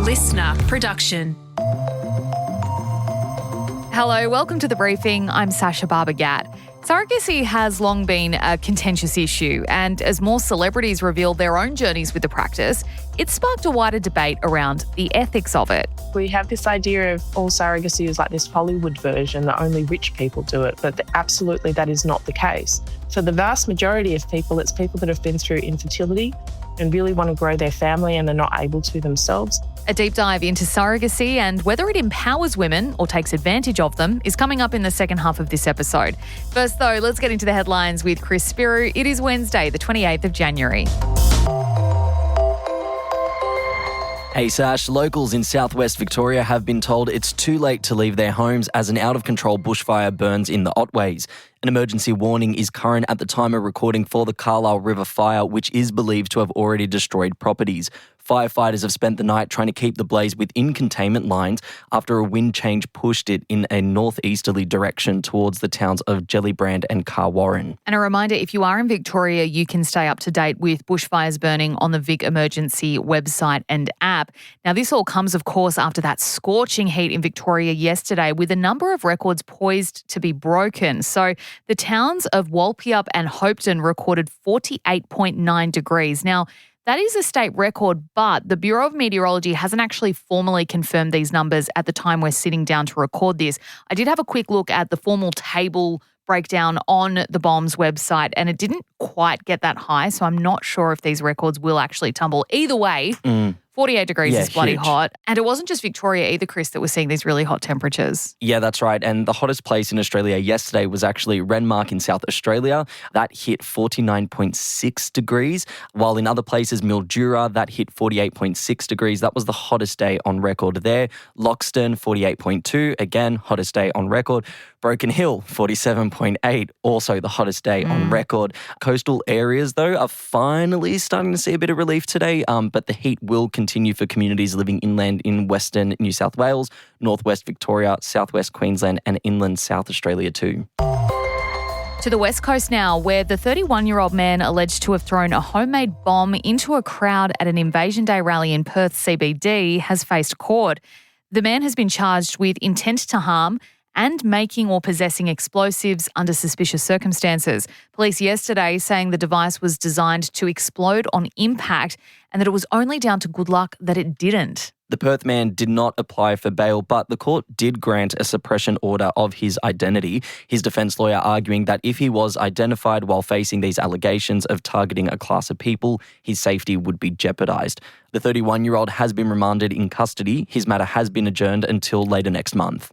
listener production. Hello, welcome to The Briefing. I'm Sacha Barbour Gatt. Surrogacy has long been a contentious issue, and as more celebrities reveal their own journeys with the practice, it's sparked a wider debate around the ethics of it. We have this idea of all surrogacy is like this Hollywood version that only rich people do it, but absolutely that is not the case. For the vast majority of people, it's people that have been through infertility and really want to grow their family and are not able to themselves. A deep dive into surrogacy and whether it empowers women or takes advantage of them is coming up in the second half of this episode. First, though, let's get into the headlines with Chris Spiru. It is Wednesday, the 28th of January. Hey Sash, locals in southwest Victoria have been told it's too late to leave their homes as an out-of-control bushfire burns in the Otways. An emergency warning is current at the time of recording for the Carlisle River fire, which is believed to have already destroyed properties. Firefighters have spent the night trying to keep the blaze within containment lines after a wind change pushed it in a northeasterly direction towards the towns of Gellibrand and Carwarren. And a reminder, if you are in Victoria, you can stay up to date with bushfires burning on the Vic Emergency website and app. Now, this all comes, of course, after that scorching heat in Victoria yesterday, with a number of records poised to be broken. So the towns of Walpurgis and Hopetoun recorded 48.9 degrees. Now, that is a state record, but the Bureau of Meteorology hasn't actually formally confirmed these numbers at the time we're sitting down to record this. I did have a quick look at the formal table breakdown on the BOM's website, and it didn't quite get that high, so I'm not sure if these records will actually tumble. Either way, 48 degrees is bloody hot. And it wasn't just Victoria either, Chris, that was seeing these really hot temperatures. Yeah, that's right. And the hottest place in Australia yesterday was actually Renmark in South Australia. That hit 49.6 degrees, while in other places, Mildura, that hit 48.6 degrees. That was the hottest day on record there. Loxton, 48.2, again, hottest day on record. Broken Hill, 47.8, also the hottest day on record. Coastal areas, though, are finally starting to see a bit of relief today, but the heat will continue for communities living inland in Western New South Wales, Northwest Victoria, Southwest Queensland and inland South Australia too. To the West Coast now, where the 31-year-old man alleged to have thrown a homemade bomb into a crowd at an Invasion Day rally in Perth CBD has faced court. The man has been charged with intent to harm and making or possessing explosives under suspicious circumstances. Police yesterday saying the device was designed to explode on impact and that it was only down to good luck that it didn't. The Perth man did not apply for bail, but the court did grant a suppression order of his identity. His defence lawyer arguing that if he was identified while facing these allegations of targeting a class of people, his safety would be jeopardised. The 31-year-old has been remanded in custody. His matter has been adjourned until later next month.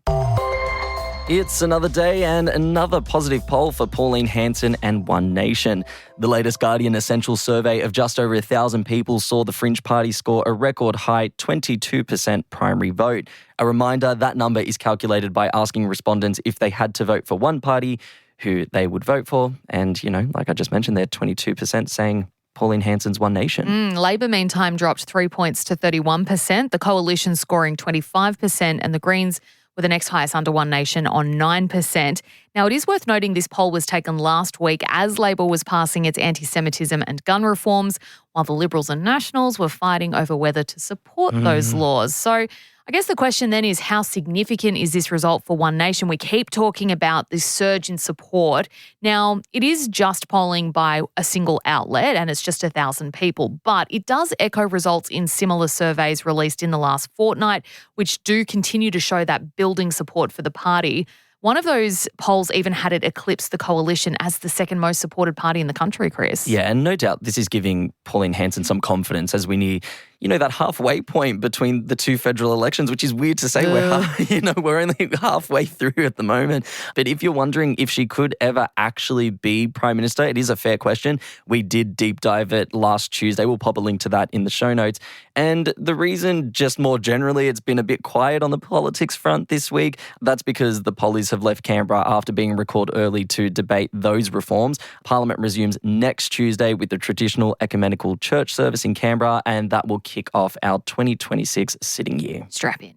It's another day and another positive poll for Pauline Hanson and One Nation. The latest Guardian Essential survey of just over 1,000 people saw the Fringe Party score a record high 22% primary vote. A reminder, that number is calculated by asking respondents if they had to vote for one party, who they would vote for. And, like I just mentioned, they're 22% saying Pauline Hanson's One Nation. Labor, meantime, dropped 3 points to 31%. The Coalition scoring 25% and the Greens were the next highest under One Nation on 9%. Now, it is worth noting this poll was taken last week as Labor was passing its anti-Semitism and gun reforms, while the Liberals and Nationals were fighting over whether to support those laws. So I guess the question then is, how significant is this result for One Nation? We keep talking about this surge in support. Now, it is just polling by a single outlet and it's just 1,000 people, but it does echo results in similar surveys released in the last fortnight, which do continue to show that building support for the party. One of those polls even had it eclipse the Coalition as the second most supported party in the country, Chris. Yeah, and no doubt this is giving Pauline Hanson some confidence as we near, that halfway point between the two federal elections, which is weird to say. We're only halfway through at the moment. But if you're wondering if she could ever actually be Prime Minister, it is a fair question. We did deep dive it last Tuesday. We'll pop a link to that in the show notes. And the reason, just more generally, it's been a bit quiet on the politics front this week, that's because the Pollies have left Canberra after being recalled early to debate those reforms. Parliament resumes next Tuesday with the traditional ecumenical church service in Canberra, and that will kick off our 2026 sitting year. Strap in.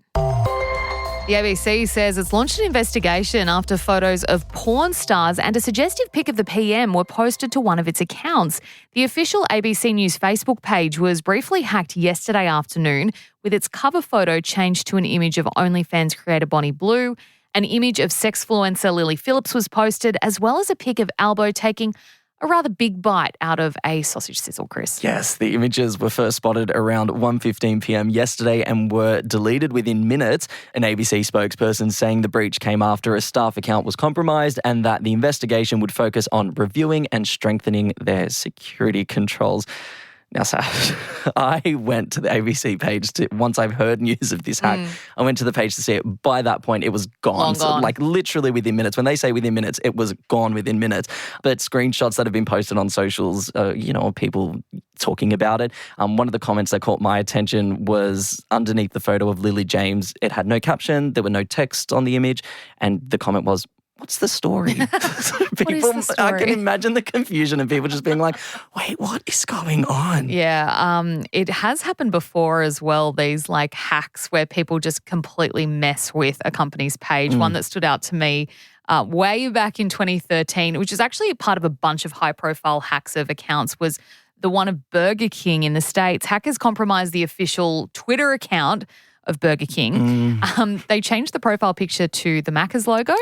The ABC says it's launched an investigation after photos of porn stars and a suggestive pic of the PM were posted to one of its accounts. The official ABC News Facebook page was briefly hacked yesterday afternoon, with its cover photo changed to an image of OnlyFans creator Bonnie Blue. An image of sexfluencer Lily Phillips was posted, as well as a pic of Albo taking a rather big bite out of a sausage sizzle, Chris. Yes, the images were first spotted around 1:15 p.m. yesterday and were deleted within minutes. An ABC spokesperson saying the breach came after a staff account was compromised and that the investigation would focus on reviewing and strengthening their security controls. Now, Sash, I went to the ABC page once I've heard news of this hack. I went to the page to see it. By that point, it was gone. Long So, gone. like literally within minutes. When they say within minutes, it was gone within minutes. But screenshots that have been posted on socials, of people talking about it. One of the comments that caught my attention was underneath the photo of Lily James. It had no caption. There were no text on the image. And the comment was, "What's the story?" the story? I can imagine the confusion of people just being like, "Wait, what is going on?" Yeah, it has happened before as well, these like hacks where people just completely mess with a company's page. One that stood out to me way back in 2013, which is actually part of a bunch of high-profile hacks of accounts, was the one of Burger King in the States. Hackers compromised the official Twitter account of Burger King. They changed the profile picture to the Macca's logo,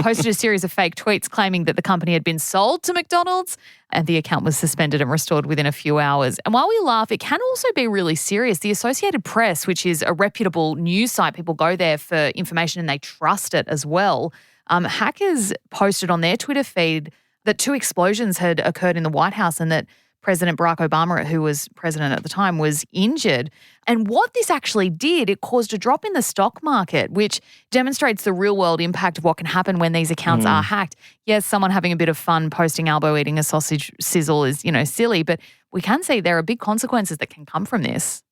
posted a series of fake tweets claiming that the company had been sold to McDonald's, and the account was suspended and restored within a few hours. And while we laugh, it can also be really serious. The Associated Press, which is a reputable news site, people go there for information and they trust it as well. Hackers posted on their Twitter feed that 2 explosions had occurred in the White House and that President Barack Obama, who was president at the time, was injured. And what this actually did, it caused a drop in the stock market, which demonstrates the real-world impact of what can happen when these accounts are hacked. Yes, someone having a bit of fun posting Albo eating a sausage sizzle is, silly, but we can see there are big consequences that can come from this.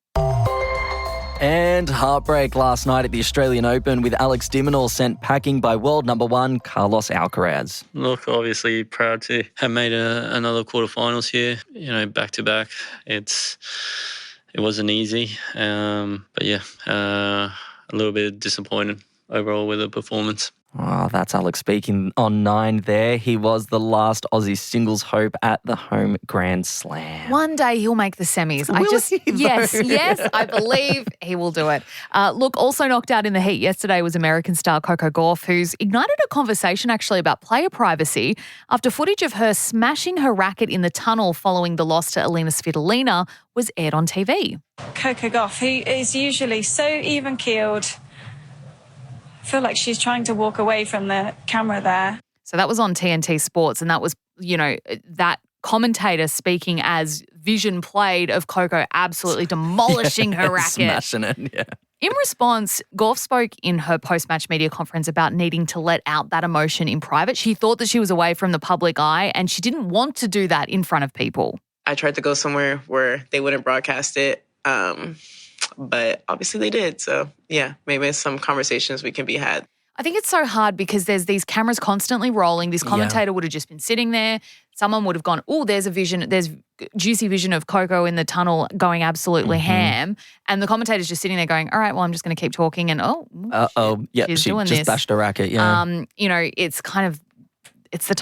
And heartbreak last night at the Australian Open with Alex De Minaur sent packing by world number 1 Carlos Alcaraz. Look, obviously proud to have made another quarterfinals here, back to back. It wasn't easy, but yeah, a little bit disappointed overall with the performance. Oh, that's Alex speaking on 9 there. He was the last Aussie singles hope at the home Grand Slam. One day he'll make the semis. Yes, I believe he will do it. Look, also knocked out in the heat yesterday was American star Coco Gauff, who's ignited a conversation actually about player privacy after footage of her smashing her racket in the tunnel following the loss to Alina Svitolina was aired on TV. Coco Gauff, who is usually so even-keeled, I feel like she's trying to walk away from the camera there. So that was on TNT Sports, and that was, that commentator speaking as vision played of Coco absolutely demolishing her racket. Smashing it, yeah. In response, Gauff spoke in her post-match media conference about needing to let out that emotion in private. She thought that she was away from the public eye, and she didn't want to do that in front of people. I tried to go somewhere where they wouldn't broadcast it. But obviously they did. So, yeah, maybe some conversations we can be had. I think it's so hard because there's these cameras constantly rolling. This commentator would have just been sitting there. Someone would have gone, oh, there's juicy vision of Coco in the tunnel going absolutely ham. And the commentator's just sitting there going, all right, well, I'm just going to keep talking. And she's doing just this. bashed her racket, yeah. It's kind of, it's the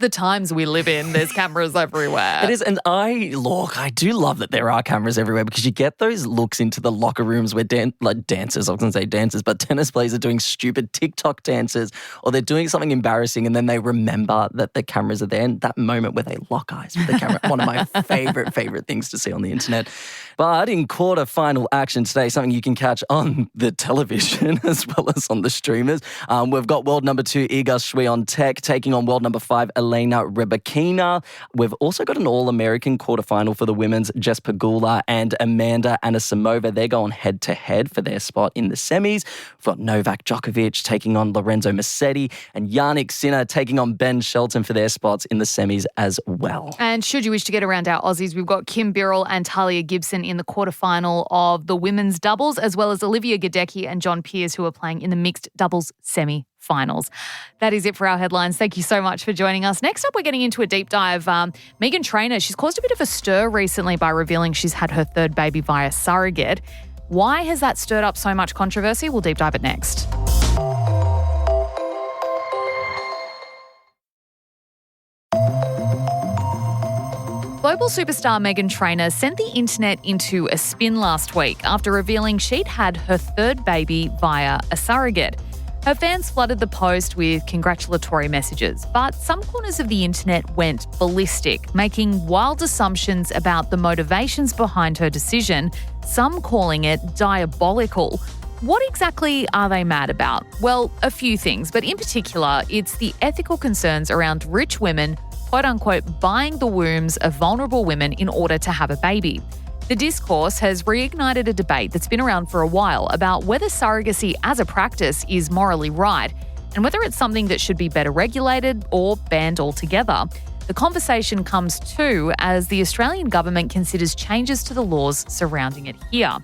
times we live in. There's cameras everywhere. It is, and I do love that there are cameras everywhere because you get those looks into the locker rooms where dancers, I was going to say dancers, but tennis players are doing stupid TikTok dances or they're doing something embarrassing and then they remember that the cameras are there, and that moment where they lock eyes with the camera, one of my favorite things to see on the internet. But in quarter-final action today, something you can catch on the television as well as on the streamers, we've got world number 2 Iga Swiatek taking on world number 5 Elena Rybakina. We've also got an All-American quarterfinal for the women's, Jess Pegula and Amanda Anisimova. They're going head-to-head for their spot in the semis. We've got Novak Djokovic taking on Lorenzo Musetti and Yannick Sinner taking on Ben Shelton for their spots in the semis as well. And should you wish to get around our Aussies, we've got Kim Birrell and Talia Gibson in the quarterfinal of the women's doubles, as well as Olivia Gadecki and John Pearce, who are playing in the mixed doubles semi-finals. That is it for our headlines. Thank you so much for joining us. Next up, we're getting into a deep dive. Meghan Trainor, she's caused a bit of a stir recently by revealing she's had her 3rd baby via surrogate. Why has that stirred up so much controversy? We'll deep dive it next. Global superstar Meghan Trainor sent the internet into a spin last week after revealing she'd had her third baby via a surrogate. Her fans flooded the post with congratulatory messages, but some corners of the internet went ballistic, making wild assumptions about the motivations behind her decision, some calling it diabolical. What exactly are they mad about? Well, a few things, but in particular, it's the ethical concerns around rich women quote-unquote, buying the wombs of vulnerable women in order to have a baby. The discourse has reignited a debate that's been around for a while about whether surrogacy as a practice is morally right and whether it's something that should be better regulated or banned altogether. The conversation comes too as the Australian government considers changes to the laws surrounding it here.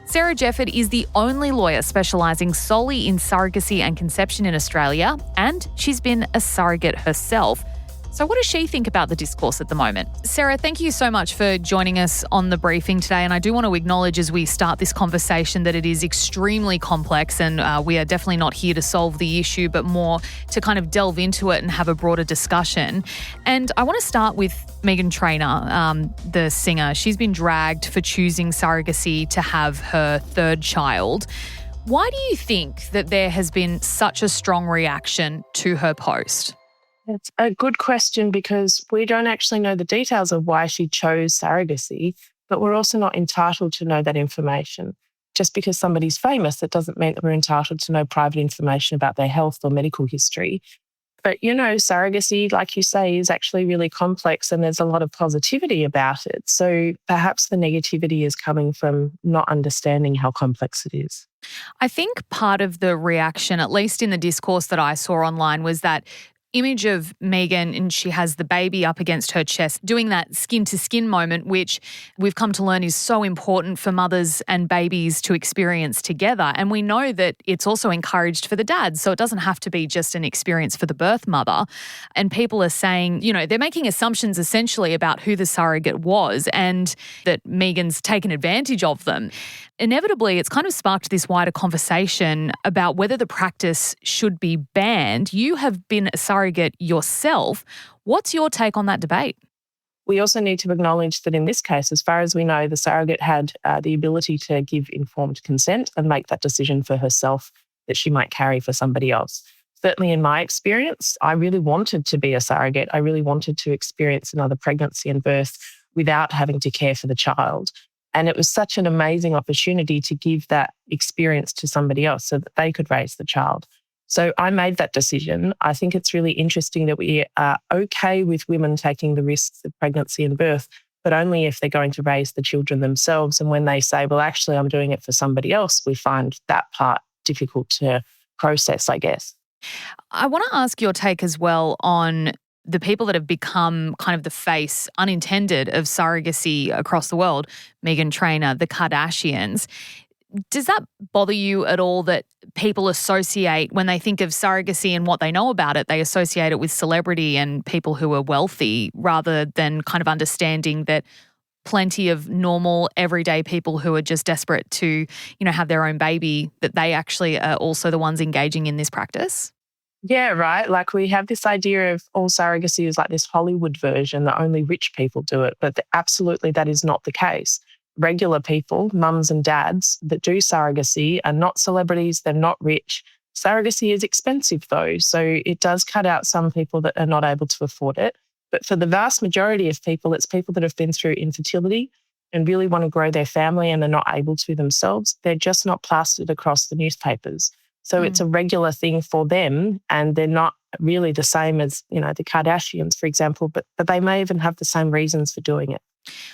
Sarah Jefford is the only lawyer specialising solely in surrogacy and conception in Australia, and she's been a surrogate herself. So what does she think about the discourse at the moment? Sarah, thank you so much for joining us on the briefing today. And I do want to acknowledge as we start this conversation that it is extremely complex and we are definitely not here to solve the issue, but more to kind of delve into it and have a broader discussion. And I want to start with Meghan Trainor, the singer. She's been dragged for choosing surrogacy to have her third child. Why do you think that there has been such a strong reaction to her post? It's a good question because we don't actually know the details of why she chose surrogacy, but we're also not entitled to know that information. Just because somebody's famous, it doesn't mean that we're entitled to know private information about their health or medical history. But, surrogacy, like you say, is actually really complex and there's a lot of positivity about it. So perhaps the negativity is coming from not understanding how complex it is. I think part of the reaction, at least in the discourse that I saw online, was that image of Meghan and she has the baby up against her chest, doing that skin-to-skin moment, which we've come to learn is so important for mothers and babies to experience together. And we know that it's also encouraged for the dads, so it doesn't have to be just an experience for the birth mother. And people are saying, they're making assumptions essentially about who the surrogate was and that Meghan's taken advantage of them. Inevitably, it's kind of sparked this wider conversation about whether the practice should be banned. You have been a surrogate yourself. What's your take on that debate? We also need to acknowledge that in this case, as far as we know, the surrogate had the ability to give informed consent and make that decision for herself that she might carry for somebody else. Certainly in my experience, I really wanted to be a surrogate. I really wanted to experience another pregnancy and birth without having to care for the child. And it was such an amazing opportunity to give that experience to somebody else so that they could raise the child. So I made that decision. I think it's really interesting that we are okay with women taking the risks of pregnancy and birth, but only if they're going to raise the children themselves. And when they say, well, actually, I'm doing it for somebody else, we find that part difficult to process, I guess. I want to ask your take as well on the people that have become kind of the face, unintended, of surrogacy across the world, Meghan Trainor, the Kardashians. Does that bother you at all that people associate, when they think of surrogacy and what they know about it, they associate it with celebrity and people who are wealthy rather than kind of understanding that plenty of normal, everyday people who are just desperate to, have their own baby, that they actually are also the ones engaging in this practice? Yeah, right. Like we have this idea of all surrogacy is like this Hollywood version that only rich people do it, but absolutely that is not the case. Regular people, mums and dads that do surrogacy are not celebrities, they're not rich. Surrogacy is expensive though, so it does cut out some people that are not able to afford it. But for the vast majority of people, it's people that have been through infertility and really want to grow their family and are not able to themselves. They're just not plastered across the newspapers. So it's a regular thing for them and they're not really the same as, the Kardashians, for example, but they may even have the same reasons for doing it.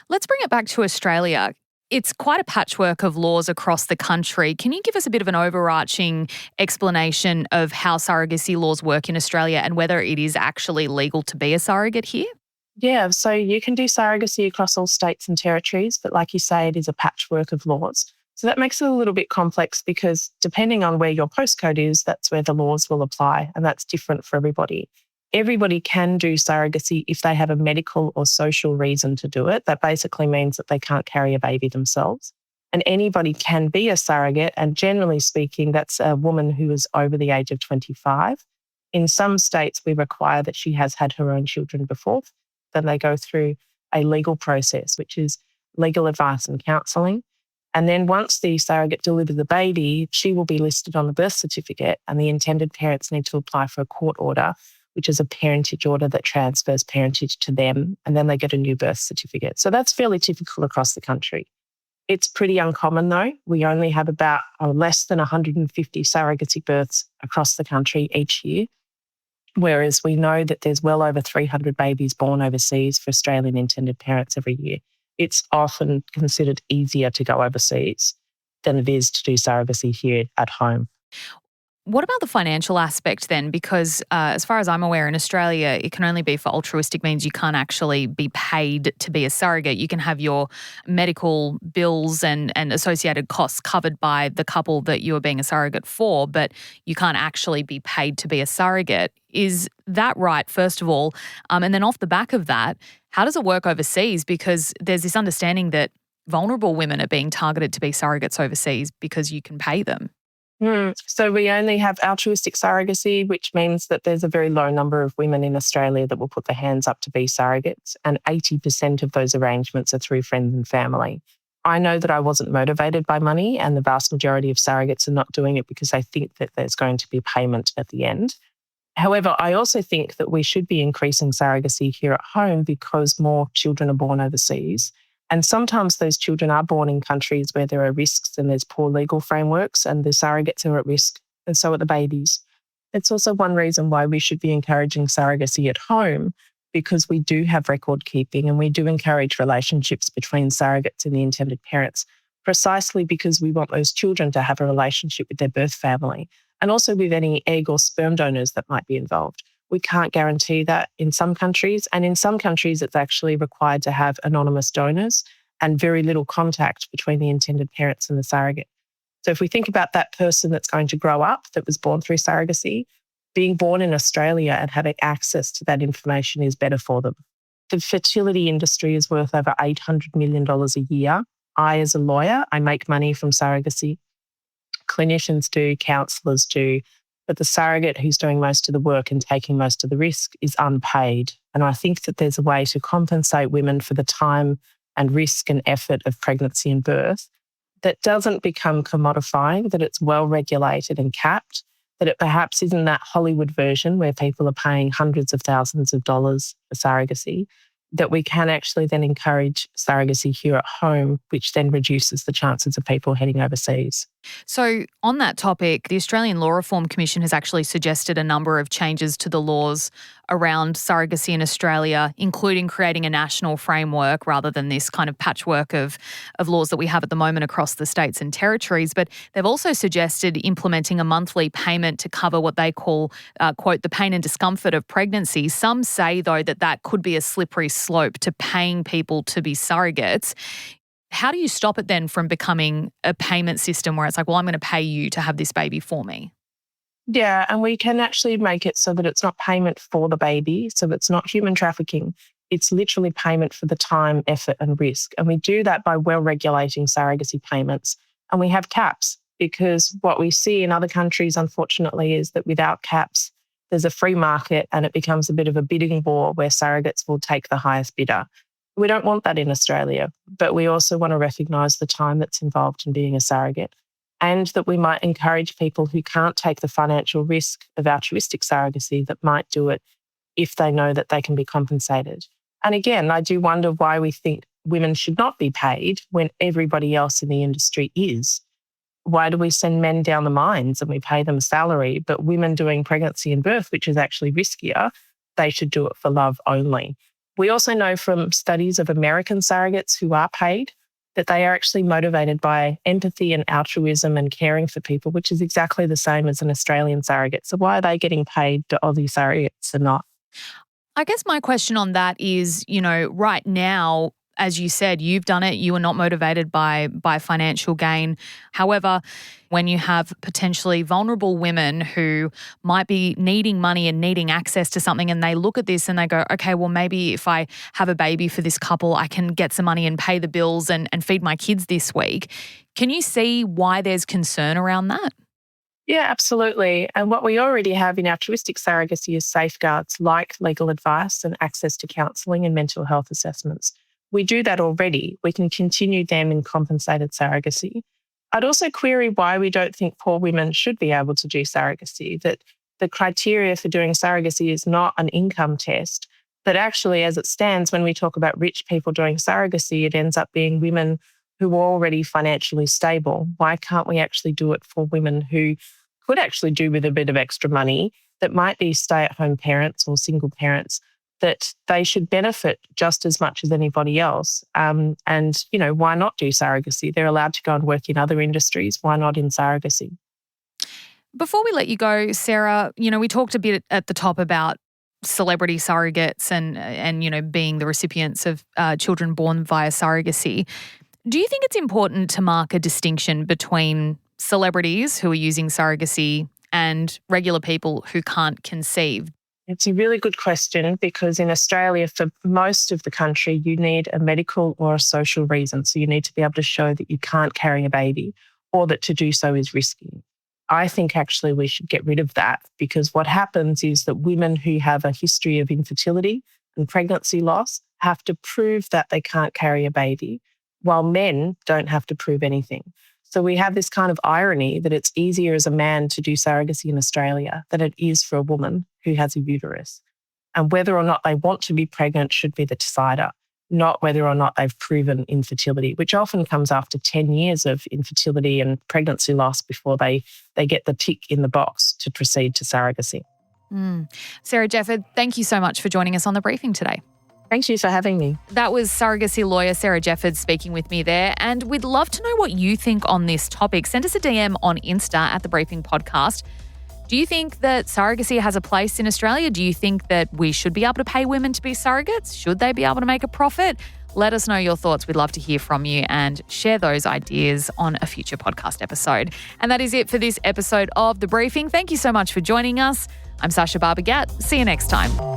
Let's bring it back to Australia. It's quite a patchwork of laws across the country. Can you give us a bit of an overarching explanation of how surrogacy laws work in Australia and whether it is actually legal to be a surrogate here? Yeah, so you can do surrogacy across all states and territories, but like you say, it is a patchwork of laws. So that makes it a little bit complex because depending on where your postcode is, that's where the laws will apply, and that's different for everybody. Everybody can do surrogacy if they have a medical or social reason to do it. That basically means that they can't carry a baby themselves. And anybody can be a surrogate. And generally speaking, that's a woman who is over the age of 25. In some states, we require that she has had her own children before. Then they go through a legal process, which is legal advice and counselling. And then once the surrogate delivers the baby, she will be listed on the birth certificate, and the intended parents need to apply for a court order, which is a parentage order that transfers parentage to them, and then they get a new birth certificate. So that's fairly typical across the country. It's pretty uncommon though. We only have about less than 150 surrogacy births across the country each year, whereas we know that there's well over 300 babies born overseas for Australian intended parents every year. It's often considered easier to go overseas than it is to do surrogacy here at home. What about the financial aspect then? Because as far as I'm aware, in Australia, it can only be for altruistic means. You can't actually be paid to be a surrogate. You can have your medical bills and associated costs covered by the couple that you are being a surrogate for, but you can't actually be paid to be a surrogate. Is that right, first of all? And then off the back of that, how does it work overseas? Because there's this understanding that vulnerable women are being targeted to be surrogates overseas because you can pay them. So we only have altruistic surrogacy, which means that there's a very low number of women in Australia that will put their hands up to be surrogates, and 80% of those arrangements are through friends and family. I know that I wasn't motivated by money, and the vast majority of surrogates are not doing it because they think that there's going to be payment at the end. However, I also think that we should be increasing surrogacy here at home because more children are born overseas. And sometimes those children are born in countries where there are risks and there's poor legal frameworks, and the surrogates are at risk, and so are the babies. It's also one reason why we should be encouraging surrogacy at home, because we do have record keeping and we do encourage relationships between surrogates and the intended parents, precisely because we want those children to have a relationship with their birth family and also with any egg or sperm donors that might be involved. We can't guarantee that in some countries, and in some countries it's actually required to have anonymous donors and very little contact between the intended parents and the surrogate. So if we think about that person that's going to grow up that was born through surrogacy, being born in Australia and having access to that information is better for them. The fertility industry is worth over $800 million a year. I, as a lawyer, I make money from surrogacy. Clinicians do, counsellors do, but the surrogate who's doing most of the work and taking most of the risk is unpaid. And I think that there's a way to compensate women for the time and risk and effort of pregnancy and birth that doesn't become commodifying, that it's well regulated and capped, that it perhaps isn't that Hollywood version where people are paying hundreds of thousands of dollars for surrogacy, that we can actually then encourage surrogacy here at home, which then reduces the chances of people heading overseas. So on that topic, the Australian Law Reform Commission has actually suggested a number of changes to the laws around surrogacy in Australia, including creating a national framework rather than this kind of patchwork of laws that we have at the moment across the states and territories. But they've also suggested implementing a monthly payment to cover what they call, quote, the pain and discomfort of pregnancy. Some say, though, that that could be a slippery slope to paying people to be surrogates. How do you stop it then from becoming a payment system where it's like, well, I'm going to pay you to have this baby for me? Yeah, and we can actually make it so that it's not payment for the baby, so it's not human trafficking. It's literally payment for the time, effort and risk. And we do that by well regulating surrogacy payments. And we have caps, because what we see in other countries, unfortunately, is that without caps, there's a free market and it becomes a bit of a bidding war where surrogates will take the highest bidder. We don't want that in Australia, but we also want to recognise the time that's involved in being a surrogate, and that we might encourage people who can't take the financial risk of altruistic surrogacy that might do it if they know that they can be compensated. And again, I do wonder why we think women should not be paid when everybody else in the industry is. Why do we send men down the mines and we pay them a salary, but women doing pregnancy and birth, which is actually riskier, they should do it for love only? We also know from studies of American surrogates who are paid that they are actually motivated by empathy and altruism and caring for people, which is exactly the same as an Australian surrogate. So why are they getting paid to Aussie surrogates and not? I guess my question on that is, right now, as you said, you've done it. You are not motivated by financial gain. However, when you have potentially vulnerable women who might be needing money and needing access to something, and they look at this and they go, okay, well, maybe if I have a baby for this couple, I can get some money and pay the bills and feed my kids this week. Can you see why there's concern around that? Yeah, absolutely. And what we already have in altruistic surrogacy is safeguards like legal advice and access to counselling and mental health assessments. We do that already. We can continue them in compensated surrogacy. I'd also query why we don't think poor women should be able to do surrogacy, that the criteria for doing surrogacy is not an income test, that actually, as it stands, when we talk about rich people doing surrogacy, it ends up being women who are already financially stable. Why can't we actually do it for women who could actually do with a bit of extra money, that might be stay-at-home parents or single parents, that they should benefit just as much as anybody else? And, why not do surrogacy? They're allowed to go and work in other industries. Why not in surrogacy? Before we let you go, Sarah, we talked a bit at the top about celebrity surrogates and being the recipients of children born via surrogacy. Do you think it's important to mark a distinction between celebrities who are using surrogacy and regular people who can't conceive? It's a really good question, because in Australia, for most of the country, you need a medical or a social reason. So you need to be able to show that you can't carry a baby, or that to do so is risky. I think actually we should get rid of that, because what happens is that women who have a history of infertility and pregnancy loss have to prove that they can't carry a baby, while men don't have to prove anything. So we have this kind of irony that it's easier as a man to do surrogacy in Australia than it is for a woman who has a uterus. And whether or not they want to be pregnant should be the decider, not whether or not they've proven infertility, which often comes after 10 years of infertility and pregnancy loss before they get the tick in the box to proceed to surrogacy. Sarah Jefford, thank you so much for joining us on The Briefing today. Thank you for having me. That was surrogacy lawyer Sarah Jefford speaking with me there. And we'd love to know what you think on this topic. Send us a DM on Insta at The Briefing Podcast. Do you think that surrogacy has a place in Australia? Do you think that we should be able to pay women to be surrogates? Should they be able to make a profit? Let us know your thoughts. We'd love to hear from you and share those ideas on a future podcast episode. And that is it for this episode of The Briefing. Thank you so much for joining us. I'm Sacha Barbour Gatt. See you next time.